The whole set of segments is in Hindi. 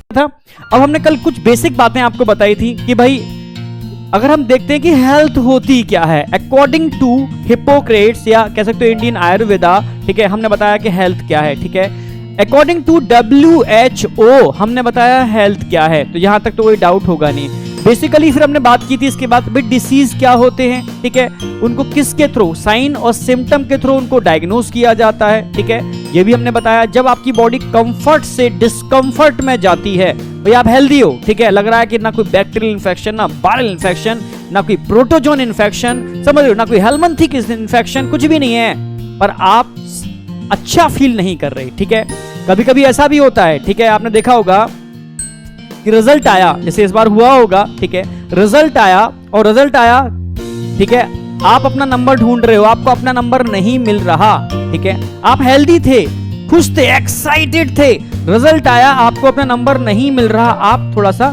था। अब हमने कल कुछ बेसिक बातें आपको बताई थी कि भाई अगर हम देखते हैं कि हेल्थ होती क्या है अकॉर्डिंग टू हिप्पोक्रेट्स या कह सकते हो इंडियन आयुर्वेदा, ठीक है, हमने बताया कि हेल्थ क्या है, ठीक है। अकॉर्डिंग टू WHO हमने बताया हेल्थ क्या है, तो यहां तक तो कोई डाउट होगा नहीं। बेसिकली फिर हमने बात की थी इसके बाद भाई डिसीज क्या होते हैं, ठीक है, उनको किसके थ्रू, साइन और सिम्टम के थ्रू उनको डायग्नोज किया जाता है, ठीक है। ये भी हमने बताया जब आपकी बॉडी कंफर्ट से डिस्कंफर्ट में जाती है, भाई आप हेल्दी हो, ठीक है, लग रहा है कि ना कोई बैक्टीरियल इन्फेक्शन, ना वायरल इन्फेक्शन, ना कोई प्रोटोजोन इन्फेक्शन, समझ रहे हो, ना कोई हेलमिंथिक इन्फेक्शन, कुछ भी नहीं है, पर आप अच्छा फील नहीं कर रहे, ठीक है। कभी कभी ऐसा भी होता है, ठीक है, आपने देखा होगा कि रिजल्ट आया, जैसे इस बार हुआ होगा, ठीक है, रिजल्ट आया, ठीक है, आप अपना नंबर ढूंढ रहे हो, आपको अपना नंबर नहीं मिल रहा, ठीक है, आप हेल्दी थे, खुश थे, एक्साइटेड थे, रिजल्ट आया, आपको अपना नंबर नहीं मिल रहा, आप थोड़ा सा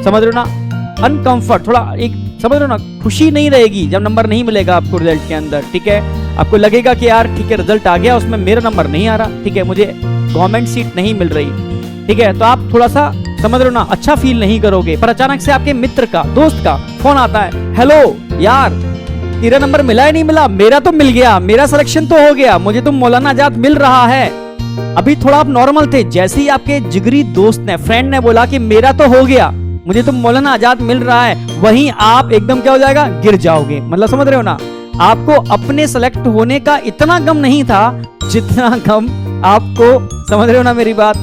समझ रहे हो ना, अनकंफर्ट, थोड़ा एक समझ रहे हो ना, खुशी नहीं रहेगी जब नंबर नहीं मिलेगा आपको रिजल्ट के अंदर, ठीक है। आपको लगेगा कि यार ठीक है रिजल्ट आ गया, उसमें मेरा नंबर नहीं आ रहा, ठीक है, मुझे गवर्नमेंट सीट नहीं मिल रही, ठीक है, तो आप थोड़ा सा समझ रहे हो ना, अच्छा फील नहीं करोगे। पर अचानक से आपके मित्र का, दोस्त का फोन आता है, हेलो यार तेरा नंबर मिला है नहीं मिला, मेरा तो मिल गया, मेरा सिलेक्शन तो हो गया, मुझे तो मौलाना आजाद मिल रहा है। अभी थोड़ा आप नॉर्मल थे, जैसे ही आपके जिगरी दोस्त ने, फ्रेंड ने बोला कि मेरा तो हो गया, मुझे तो मौलाना आजाद मिल रहा है, वहीं आप एकदम क्या हो जाएगा, गिर जाओगे। मतलब समझ रहे हो ना, आपको अपने सेलेक्ट होने का इतना गम नहीं था जितना गम आपको, समझ रहे हो ना मेरी बात,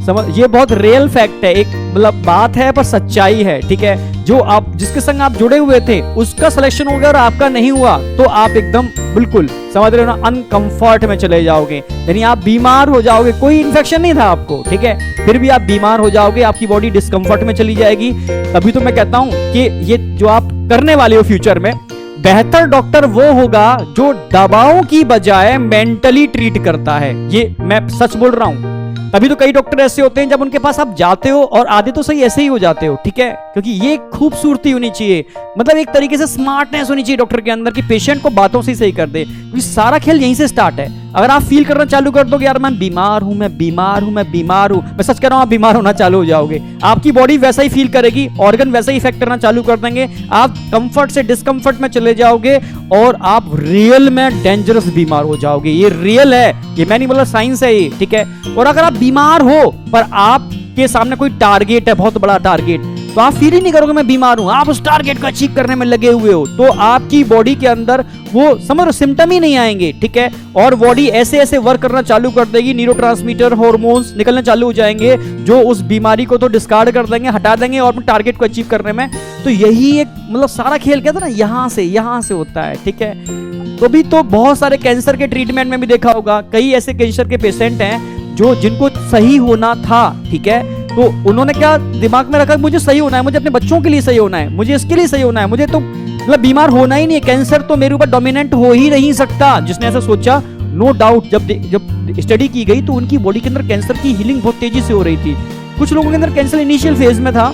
समझ, ये बहुत रियल फैक्ट है, एक मतलब बात है पर सच्चाई है, ठीक है। जो आप जिसके संग आप जुड़े हुए थे उसका सिलेक्शन हो गया और आपका नहीं हुआ, तो आप एकदम बिल्कुल समझ रहे हो ना, अनकंफर्ट में चले जाओगे, यानी आप बीमार हो जाओगे। कोई इन्फेक्शन नहीं था आपको, ठीक है, फिर भी आप बीमार हो जाओगे, आपकी बॉडी डिस्कंफर्ट में चली जाएगी। तभी तो मैं कहता हूं कि ये जो आप करने वाले हो फ्यूचर में, बेहतर डॉक्टर वो होगा जो दवाओं की बजाय मेंटली ट्रीट करता है। ये मैं सच बोल रहा हूं। तभी तो कई डॉक्टर ऐसे होते हैं जब उनके पास आप जाते हो और आधे तो सही ऐसे ही हो जाते हो, ठीक है, क्योंकि ये खूबसूरती होनी चाहिए, मतलब एक तरीके से स्मार्टनेस होनी चाहिए डॉक्टर के अंदर कि पेशेंट को बातों से सही कर दे, क्योंकि सारा खेल यहीं से स्टार्ट है। अगर आप फील करना चालू कर दोगे यार मैं बीमार हूं, मैं बीमार हूं, मैं बीमार हूं, मैं सच कह रहा हूं, आप बीमार होना चालू हो जाओगे, आपकी बॉडी वैसा ही फील करेगी, ऑर्गन वैसा ही इफेक्ट करना चालू कर देंगे, आप कंफर्ट से डिस्कंफर्ट में चले जाओगे और आप रियल में डेंजरस बीमार हो जाओगे। ये रियल है, ये मैं नहीं बोला, साइंस है ये, ठीक है। और अगर आप बीमार हो पर आपके सामने कोई टारगेट है, बहुत बड़ा टारगेट, तो आप फील ही नहीं करोगे मैं बीमार हूं, आप उस टारगेट को अचीव करने में लगे हुए हो, तो आपकी बॉडी के अंदर वो समझ लो सिम्टम ही नहीं आएंगे, ठीक है, और बॉडी ऐसे ऐसे वर्क करना चालू कर देगी, न्यूरोट्रांसमीटर, हार्मोन्स निकलने चालू हो जाएंगे जो उस बीमारी को तो डिस्कार्ड कर देंगे, हटा देंगे और अपने टारगेट को अचीव करने में। तो यही एक मतलब सारा खेल कहते हैं ना, यहां से होता है, ठीक है। तो भी तो बहुत सारे कैंसर के ट्रीटमेंट में भी देखा होगा, कई ऐसे कैंसर के पेशेंट हैं जो जिनको सही होना था, ठीक है, तो उन्होंने क्या दिमाग में रखा, मुझे सही होना है, मुझे अपने बच्चों के लिए सही होना है, मुझे इसके लिए सही होना है, मुझे तो मतलब बीमार होना ही नहीं है, कैंसर तो मेरे ऊपर डोमिनेंट हो ही नहीं सकता। जिसने ऐसा सोचा, नो डाउट, जब स्टडी की गई तो उनकी बॉडी के अंदर कैंसर की हीलिंग बहुत तेजी से हो रही थी। कुछ लोगों के अंदर कैंसर इनिशियल फेज में था,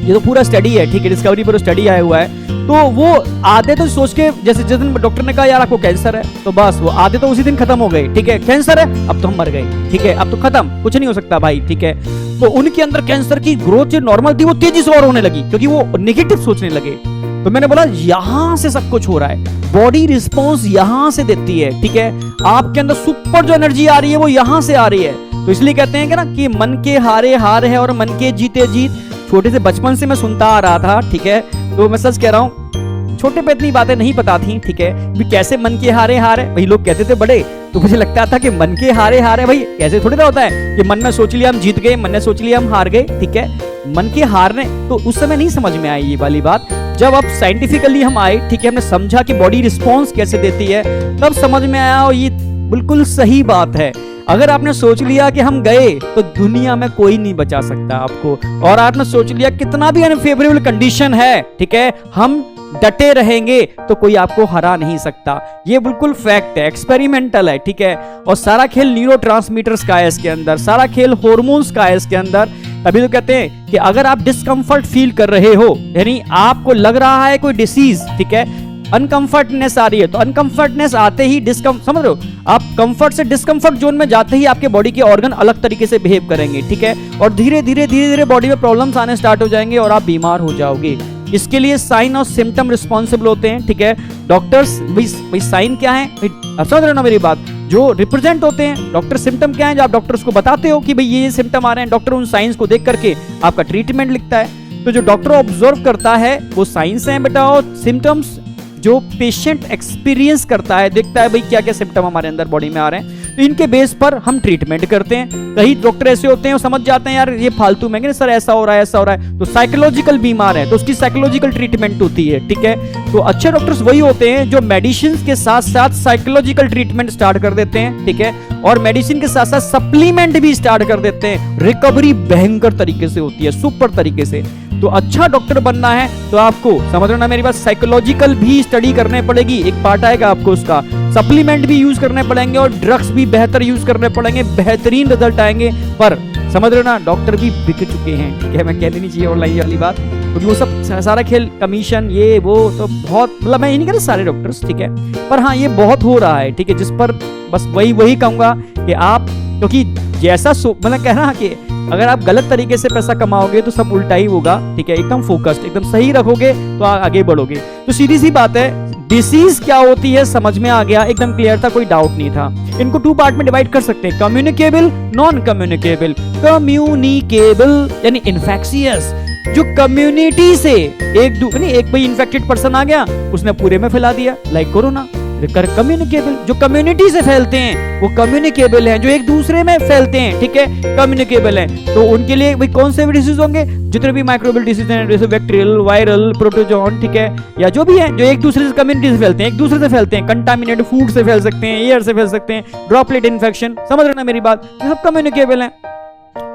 ये तो पूरा स्टडी है, ठीक है, डिस्कवरी पर स्टडी आया हुआ है, तो वो आधे तो सोच के, जैसे जिस दिन डॉक्टर ने कहा यार आपको कैंसर है, तो बस वो आधे तो उसी दिन खत्म हो गए, ठीक है, कैंसर है अब तो हम मर गए, ठीक है, अब तो खत्म, कुछ नहीं हो सकता भाई, ठीक है। तो उनके अंदर कैंसर की ग्रोथ जो नॉर्मल थी वो तेजी से और होने लगी, क्योंकि वो नेगेटिव सोचने लगे। तो मैंने बोला यहां से सब कुछ हो रहा है, बॉडी रिस्पॉन्स यहां से देती है, ठीक है, आपके अंदर सुपर जो एनर्जी आ रही है वो यहां से आ रही है। तो इसलिए कहते हैं कि ना कि मन के हारे हार है और मन के जीते जीत। छोटे से बचपन से मैं सुनता आ रहा था, ठीक है, तो मैं सच कह रहा हूं, छोटे पे इतनी बातें नहीं पता थी, ठीक है, भी कैसे मन के हारे हार है, भाई लोग कहते थे बड़े, तो मुझे लगता था कि मन के हारे हार है, भाई कैसे थोड़ी ना होता है कि मन में सोच लिया हम जीत गए, मन ने सोच लिया हम हार गए, ठीक है, मन के हारने, तो उस समय नहीं समझ में आई ये वाली बात। जब अब साइंटिफिकली हम आए, ठीक है, हमने समझा कि बॉडी रिस्पॉन्स कैसे देती है, तब समझ में आया और ये बिल्कुल सही बात है। अगर आपने सोच लिया कि हम गए तो दुनिया में कोई नहीं बचा सकता आपको, और आपने सोच लिया कितना भी अनफेवरेबल कंडीशन है, ठीक है, हम डटे रहेंगे तो कोई आपको हरा नहीं सकता। ये बिल्कुल फैक्ट है, एक्सपेरिमेंटल है, ठीक है, और सारा खेल न्यूरोट्रांसमीटर्स का है इसके अंदर, सारा खेल हार्मोन्स का है इसके अंदर। तभी तो कहते हैं कि अगर आप डिस्कंफर्ट फील कर रहे हो, यानी आपको लग रहा है कोई डिसीज, ठीक है, अनकंफर्टनेस आ रही है, तो अनकंफर्टनेस आते ही समझ रहे हो आप, कंफर्ट से डिस्कंफर्ट जोन में जाते ही आपके बॉडी के ऑर्गन अलग तरीके से बिहेव करेंगे, ठीक है, और धीरे धीरे बॉडी में प्रॉब्लम्स आने स्टार्ट हो जाएंगे और आप बीमार हो जाओगे। इसके लिए साइन और सिम्टम रिस्पॉन्सिबल होते हैं, ठीक है। डॉक्टर्स भाई साइन क्या है, समझ रहे हो ना मेरी बात, जो रिप्रेजेंट होते हैं। डॉक्टर सिम्टम क्या है, जो आप डॉक्टर्स को बताते हो कि भाई ये सिम्टम आ रहे हैं, डॉक्टर उन साइंस को देख करके आपका ट्रीटमेंट लिखता है। तो जो डॉक्टर ऑब्जर्व करता है वो साइंस है बेटा, और सिम्टम्स जो पेशेंट एक्सपीरियंस करता है, देखता है भाई क्या क्या सिम्टम हमारे अंदर बॉडी में आ रहे हैं, तो इनके बेस पर हम ट्रीटमेंट करते हैं। कई डॉक्टर ऐसे होते हैं वो समझ जाते हैं यार ये फालतू में सर ऐसा हो रहा है ऐसा हो रहा है, तो साइकोलॉजिकल बीमार है तो उसकी साइकोलॉजिकल ट्रीटमेंट होती है, ठीक है। तो अच्छे डॉक्टर्स वही होते हैं जो मेडिसिन के साथ साथ साइकोलॉजिकल ट्रीटमेंट स्टार्ट कर देते हैं, ठीक है, और मेडिसिन के साथ साथ सप्लीमेंट भी स्टार्ट कर देते हैं। रिकवरी भयंकर तरीके से होती है, सुपर तरीके से। तो अच्छा डॉक्टर बनना है तो आपको समझ रहे ना मेरी बात, साइकोलॉजिकल भी स्टडी करने पड़ेगी, एक पार्ट आएगा आपको उसका, सप्लीमेंट भी यूज करने पड़ेंगे और ड्रग्स भी बेहतर यूज करने पड़ेंगे, बेहतरीन रिजल्ट आएंगे। पर समझ रहे ना डॉक्टर भी बिक चुके हैं, ठीक है, मैं कहनी नहीं चाहिए ऑनलाइन वाली बात, क्योंकि वो सब सारा खेल कमीशन ये वो तो बहुत, मतलब मैं ये नहीं कह रहा सारे डॉक्टर्स, ठीक है, पर हाँ ये बहुत हो रहा है, ठीक है, जिस पर बस वही कहूंगा कि आप, क्योंकि जैसा मतलब कह रहा कि अगर आप गलत तरीके से पैसा कमाओगे तो सब उल्टा ही होगा, ठीक है, एकदम फोकस्ड एकदम सही रखोगे तो आगे बढ़ोगे। तो सीधी सी बात है, डिसीज क्या होती है समझ में आ गया, एकदम क्लियर था, कोई डाउट नहीं था। इनको 2 पार्ट में डिवाइड कर सकते हैं, कम्युनिकेबल, नॉन कम्युनिकेबल। कम्युनिकेबल यानी इन्फेक्शियस, जो कम्युनिटी से एक भाई इन्फेक्टेड पर्सन आ गया उसने पूरे में फैला दिया, लाइक कोरोना। कम्युनिकेबल जो कम्युनिटी से फैलते हैं वो कम्युनिकेबल हैं, जो एक दूसरे में फैलते हैं, ठीक है, कम्युनिकेबल हैं। तो उनके लिए भाई कौन से भी डिसीज होंगे, जितने भी माइक्रोबियल डिसीज हैं, जैसे बैक्टीरियल, वायरल, प्रोटोजोन, ठीक है, या जो भी है जो एक दूसरे से कम्युनिटी से फैलते हैं, एक दूसरे से फैलते हैं, कंटामिनेटेड फूड से फैल सकते हैं, एयर से फैल सकते हैं, ड्रॉपलेट इन्फेक्शन, समझ रहे ना मेरी बात, ये सब कम्युनिकेबल है।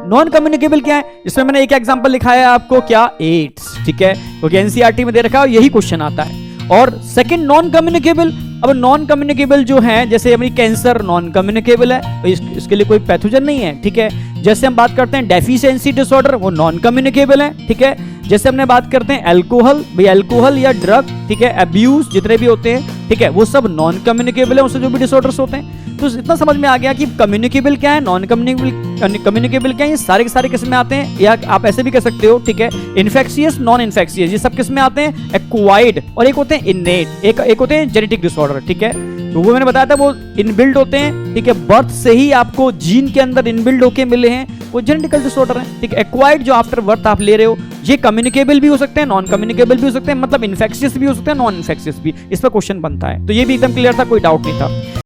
नॉन कम्युनिकेबल क्या है, इसमें मैंने एक एग्जांपल लिखाया है आपको, क्या, एड्स, ठीक है, क्योंकि एनसीईआरटी में दे रखा है, यही क्वेश्चन आता है। और सेकंड नॉन कम्युनिकेबल, अब नॉन कम्युनिकेबल जो है, जैसे हमारी कैंसर नॉन कम्युनिकेबल है, तो इसके लिए कोई पैथोजन नहीं है, ठीक है। जैसे हम बात करते हैं डेफिशिएंसी डिसऑर्डर, वो नॉन कम्युनिकेबल है, ठीक है। जैसे हमने बात करते हैं अल्कोहल, भाई अल्कोहल या ड्रग, ठीक है, अब्यूज जितने भी होते हैं, ठीक है, वो सब नॉन कम्युनिकेबल है, उससे जो भी डिसऑर्डर्स होते हैं। तो इतना समझ में आ गया कि कम्युनिकेबल क्या है, नॉन कम्युनिकेबल क्या है, ये सारे के सारे किस में आते हैं, या आप ऐसे भी कह सकते हो, ठीक है, इन्फेक्शियस, नॉन इन्फेक्शियस, ये सब किस में आते हैं, एक्वायर्ड, और एक होते हैं इनेट, एक होते हैं जेनेटिक डिसऑर्डर, ठीक है। तो वो मैंने बताया था वो इनबिल्ड होते हैं, ठीक है, बर्थ से ही आपको जीन के अंदर इनबिल्ड होके मिले हैं, वो जेनेटिकल डिसऑर्डर है, ठीक है। एक्वायर्ड जो आफ्टर बर्थ आप ले रहे हो, ये कम्युनिकेबल भी हो सकते हैं, नॉन कम्युनिकेबल भी हो सकते हैं, मतलब इन्फेक्शियस भी हो सकते हैं, नॉन इन्फेक्शियस भी, इस पर क्वेश्चन बनता है। तो ये भी एकदम क्लियर था, कोई डाउट नहीं था।